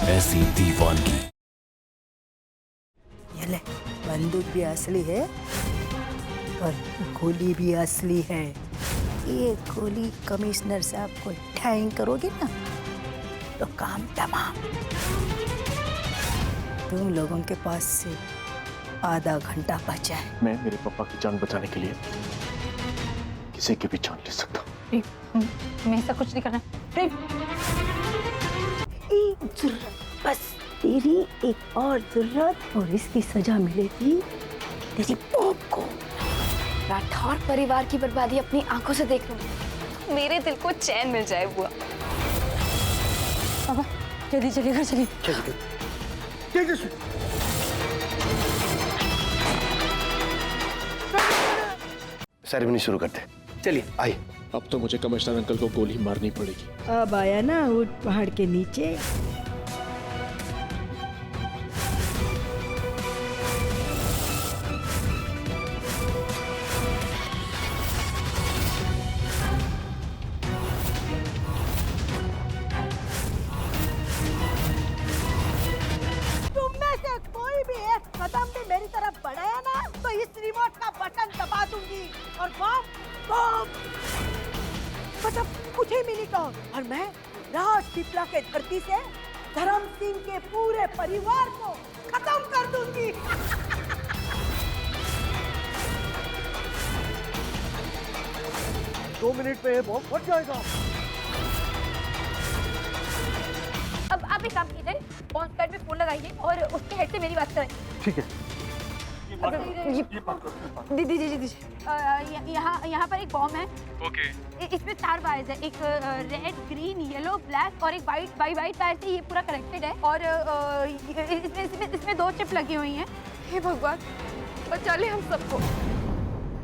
ऐसी दीवानगी। ये ले, बंदूक भी असली है और गोली भी असली है। ये गोली कमिश्नर साहब को ढाई करोगे ना तो काम तमाम। तुम लोगों के पास से आधा घंटा बचा है। मैं मेरे पापा की जान बचाने के लिए किसी की भी जान ले सकता हूँ। मैं ऐसा कुछ नहीं करना। एक जरूरत, बस तेरी एक और जरूरत और इसकी सजा मिलेगी तेरी पॉप को। राठौर परिवार की बर्बादी अपनी आंखों से देख लूं, मेरे दिल को चैन मिल जाए बुआ। पापा जल्दी चलिए, घर चलिए। सेरेमनी शुरू करते। चलिए आई। अब तो मुझे कमिश्नर अंकल को गोली मारनी पड़ेगी। अब आया ना ऊंट पहाड़ के नीचे। तुममें से कोई भी एक कदम भी मेरी तरफ बढ़ाया ना तो इस रिमोट का बटन दबा दूंगी और बम मतलब कुछ ही मिनटों और मैं राज पिपला के धरती से धर्म सिंह के पूरे परिवार को खत्म कर दूंगी। दो मिनट में ये बॉम्ब फट जाएगा। अब आप एक काम कीजिए, ऑन स्पॉट पे फोन लगाइए और उसके हेड से मेरी बात करें। ठीक है। दीदी यहाँ पर एक बॉम्ब है। ओके। इसमें 4 वायर्स है, एक रेड, ग्रीन, येलो, ब्लैक और एक वाइट वायर से ये पूरा कनेक्टेड है और इसमें 2 चिप लगी हुई हैं। हे भगवान, बचा ले हम सबको।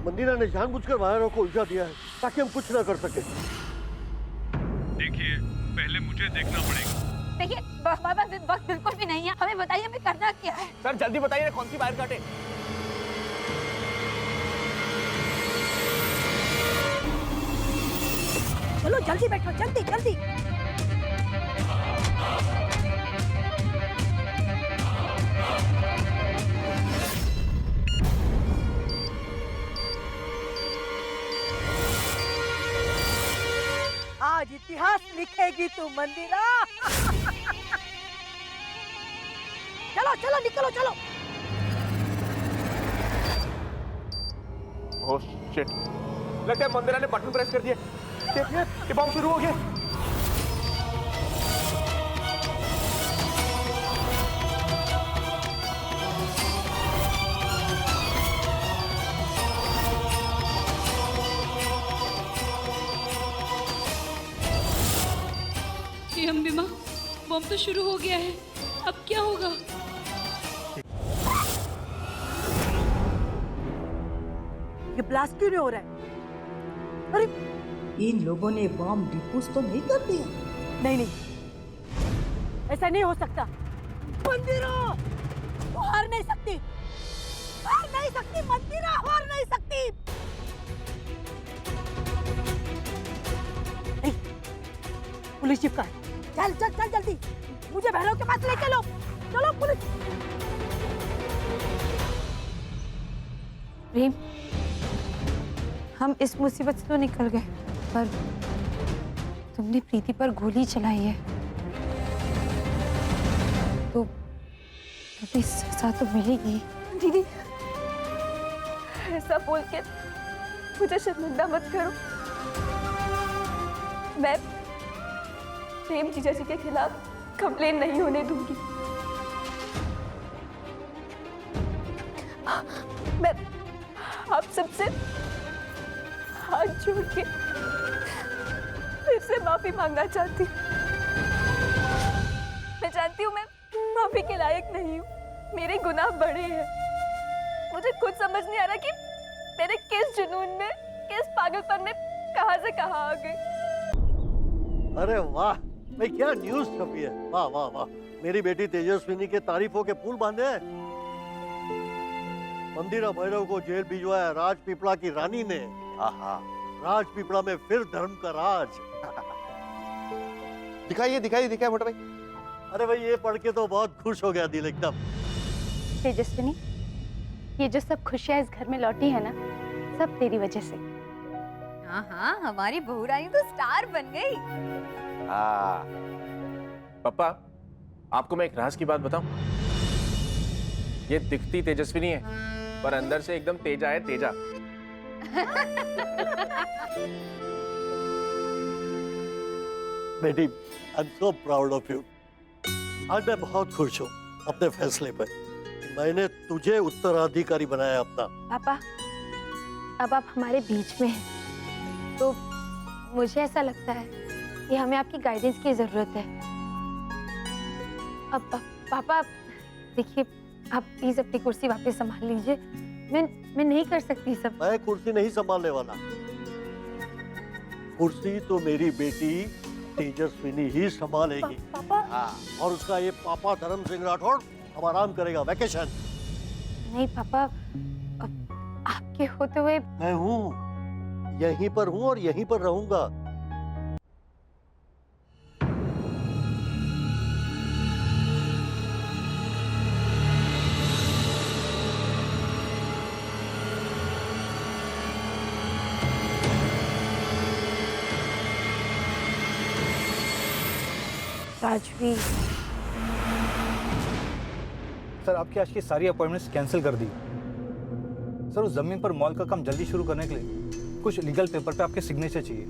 मंदिरा ने जानबूझकर वायरों को उलझा दिया है ताकि हम कुछ ना कर सके। देखिए, पहले मुझे देखना पड़ेगा। देखिए, वक्त बिल्कुल भी नहीं है, हमें बताइए हमें करना क्या है। सर जल्दी बताइए कौन सी वायर काटे। चलो जल्दी बैठो, जल्दी जल्दी। आज इतिहास लिखेगी तू मंदिरा। चलो चलो निकलो चलो। ओह शिट, लगता है मंदिरा ने बटन प्रेस कर दिया। देखिए ये बॉम्ब शुरू हो गया। हे अम्बे माँ, बॉम्ब तो शुरू हो गया है, अब क्या होगा? ये ब्लास्ट क्यों नहीं हो रहा है? अरे इन लोगों ने बॉम्ब डिफ्यूज तो नहीं कर दिया? नहीं नहीं, ऐसा नहीं हो सकता। मंदिरा हार नहीं सकती, हार नहीं सकती, मंदिरा हार नहीं सकती। नहीं, पुलिस जीप का है। चल चल चल जल्दी, मुझे भैरव के पास ले चलो। चलो पुलिस। प्रेम, हम इस मुसीबत से तो निकल गए, पर तुमने प्रीति पर गोली चलाई है तो तुम्हें सजा तो मिलेगी। दीदी, ऐसा बोल के मुझे शर्मिंदा मत करो। मैं प्रेम जीजा जी के खिलाफ कंप्लेन नहीं होने दूंगी। मैं आप सबसे हाथ जोड़ के फिर से माफी मांगना चाहती हूँ। मैं जानती हूँ मैं माफी के लायक नहीं हूँ, मेरे गुनाह बड़े हैं। मुझे खुद समझ नहीं आ रहा कि मेरे किस जुनून में, किस पागलपन में कहां से कहां आ गई। अरे वाह भाई, क्या न्यूज़ छपी है। वाह वाह वाह, मेरी बेटी तेजस्विनी के तारीफों के पुल बांधे हैं। मंदिरा भैरव को जेल भिजवाया राजपीपला की रानी ने। आहा, राजपीपला में फिर धर्म का राज। दिखाइए दिखाइए दिखाइए मोटा भाई। अरे भाई ये पढ़ के तो बहुत खुश हो गया दिल एकदम। तेजस्विनी, ये जो सब खुशियाँ इस घर में लौटी है ना, सब तेरी वजह से। हाँ हाँ, हमारी बहू रानी तो स्टार बन गई। हाँ पापा, आपको मैं एक राज की बात बताऊं? ये दिखती तेजस्विनी है पर अंदर से एकदम तेजा है, तेजा। बेटी, I am so proud of you. आज मैं बहुत खुश हूँ अपने फैसले पर। मैंने तुझे उत्तराधिकारी बनाया अपना। पापा, अब आप हमारे बीच में हैं, तो मुझे ऐसा लगता है कि हमें आपकी गाइडेंस की जरूरत है। अब पापा देखिए, आप प्लीज अपनी कुर्सी वापस संभाल लीजिए। मैं नहीं कर सकती सब। मैं कुर्सी नहीं संभालने वाला। कुर्सी तो मेरी बेटी तेजस्विनी ही संभालेगी। पापा, हाँ, और उसका ये पापा धर्म सिंह राठौड़ अब आराम करेगा, वैकेशन। नहीं पापा, अब आपके होते हुए मैं हूँ, यहीं पर हूँ और यहीं पर रहूंगा। राजवीर, सर आपकी आज की सारी अपॉइंटमेंट्स कैंसिल कर दी। सर उस जमीन पर मॉल का काम जल्दी शुरू करने के लिए कुछ लीगल पेपर पे आपके सिग्नेचर चाहिए।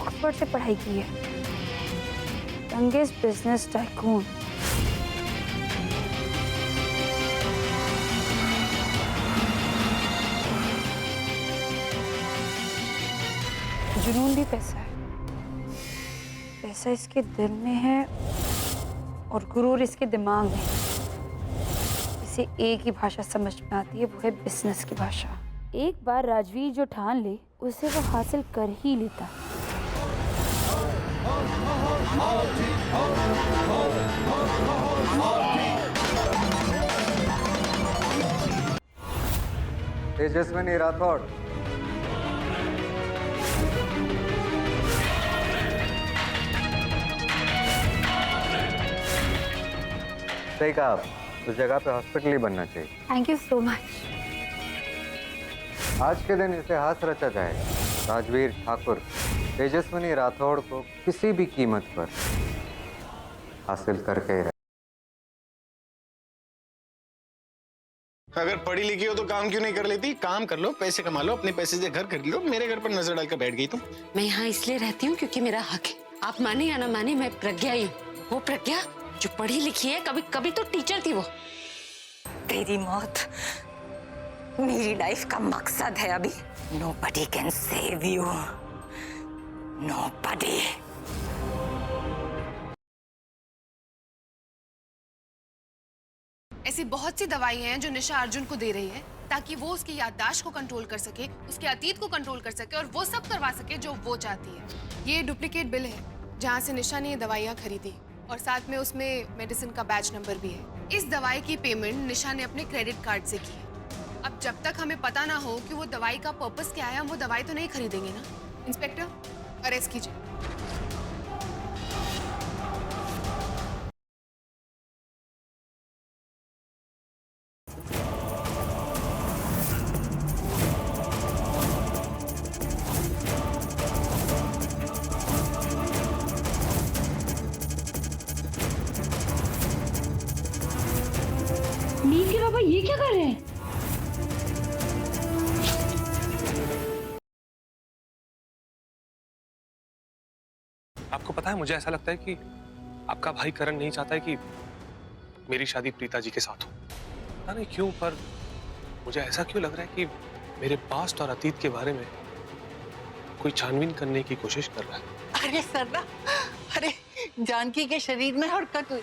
ऑक्सफोर्ड से पढ़ाई की है, यंगेस्ट बिजनेस टाइकून। जुनून भी पैसा है, पैसा इसके दिल में है और गुरूर इसके दिमाग में। इसे एक ही भाषा समझ में आती है, वो है बिजनेस की भाषा। एक बार राजवीर जो ठान ले उसे वो हासिल कर ही लेता। तेजस्विनी राठौड़, सही कहा आप, उस जगह पे हॉस्पिटल ही बनना चाहिए। Thank you so much. आज के दिन इतिहास रचा जाएगा। राजवीर ठाकुर तेजस्विनी राठौड़ को किसी भी कीमत पर हासिल करके ही रहे। अगर पढ़ी लिखी हो तो काम क्यों नहीं कर लेती? काम कर लो, पैसे कमा लो, अपने पैसे से घर खरीद लो। मेरे घर पर नजर डालकर बैठ गई तुम। मैं यहाँ इसलिए रहती हूँ क्योंकि मेरा हक है। आप माने या ना माने, मैं प्रज्ञा ही हूँ। वो प्रज्ञा जो पढ़ी लिखी है, कभी कभी तो टीचर थी वो। तेरी मौत मेरी लाइफ का मकसद है अभी। Nobody can save you. Nobody. ऐसी बहुत सी दवाइयाँ हैं जो निशा अर्जुन को दे रही है ताकि वो उसकी याददाश्त को कंट्रोल कर सके, उसके अतीत को कंट्रोल कर सके और वो सब करवा सके जो वो चाहती है। ये डुप्लीकेट बिल है जहाँ से निशा ने ये दवाइयाँ खरीदी और साथ में उसमें मेडिसिन का बैच नंबर भी है। इस दवाई की पेमेंट निशा ने अपने क्रेडिट कार्ड से की है। अब जब तक हमें पता ना हो कि वो दवाई का पर्पस क्या है, हम वो दवाई तो नहीं खरीदेंगे ना। इंस्पेक्टर, अरेस्ट कीजिए। मीर के पापा ये क्या कर रहे हैं? आपको पता है, मुझे ऐसा लगता है कि आपका भाई करण नहीं चाहता है कि मेरी शादी प्रीता जी के साथ हो। पता नहीं क्यों, पर मुझे ऐसा क्यों लग रहा है कि मेरे पास्ट और अतीत के बारे में कोई छानबीन करने की कोशिश कर रहा है। अरे सरना, अरे जानकी के शरीर में हरकत हुई।